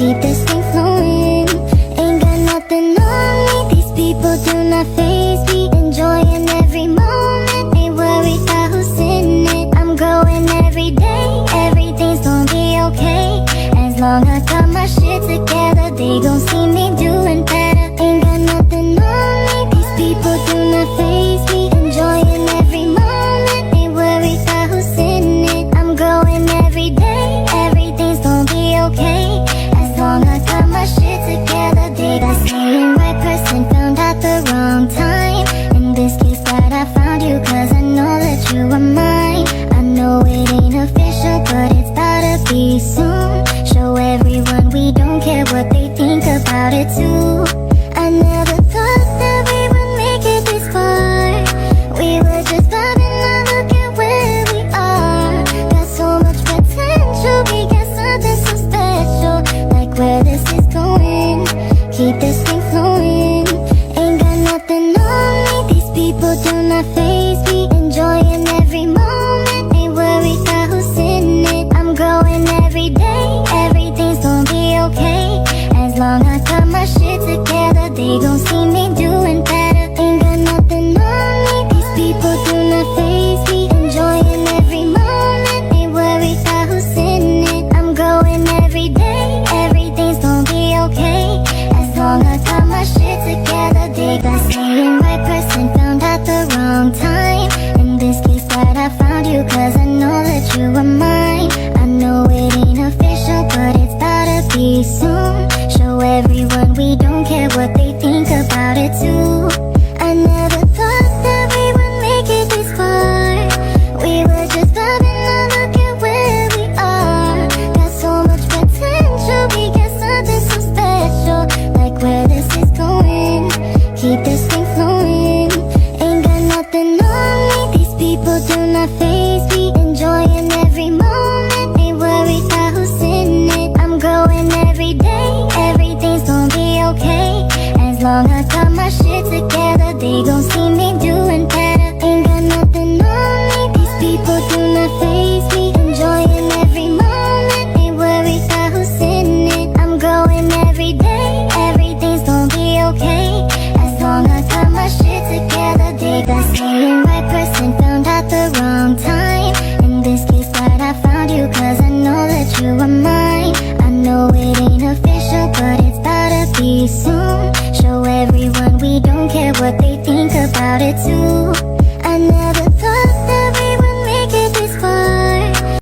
keep this thing flowing. Ain't got nothing on me, these people do not faze me. Enjoying every moment, ain't worried about who's in it. I'm growing every day, everything's gonna be okay. As long as I got my shit together, they gon' see me doing better. Ain't got nothing on me, these people do not faze me. Enjoying every moment, ain't worried about who's in it. I'm growing every day, everything's gonna be okay. As long as I got my shit together, they got saying right person found at the wrong time. In this case glad I found you, cause I know that you are mine. I know it ain't official, but it's about to be soon. Show everyone we don't care what they think about it too. I never thought that we would make it this far. We were just vibing, now look at where we are. Got so much potential, we got something so special. Like where this is going, keep this thing flowing. Ain't got nothing on me, these people do not faze me. Enjoying every moment, ain't worried about who's in it. I'm growing every day, everything's gonna be okay. As long as I got my shit together, they gon' see me doing better. Ain't got nothing on me, these people do not faze me. Enjoying every moment, ain't worried about who's in it. I'm growing every day, everything's gonna be okay. As long as I got my shit together, they got saying right person found at the wrong time. In this case glad I found you, cause I know that you are mine. I know it ain't official, but it's about to be soon. Show everyone we don't care what they think about it too. I never thought that we would make it this far. We were just vibing, now look at where we are. Got so much potential, we got something so special. Like where this is going, keep this thing flowing. Ain't got nothing on me, these people do not faze me. Enjoying every moment, ain't worried about who's in it. I'm growing every day, everything's gonna be okay. As long as I got my shit together, they gon' see me doing better. Ain't got nothing on me, these people do not faze me. Enjoying every moment, ain't worried about who's in it. I'm growing every day, everything's gonna be okay. As long as I got my shit together, they got saying right person found at the wrong time. In this case glad I found you, cause I know that you are mine. I know it ain't official, but it's about to be soon. Show everyone we don't care what they think about it too.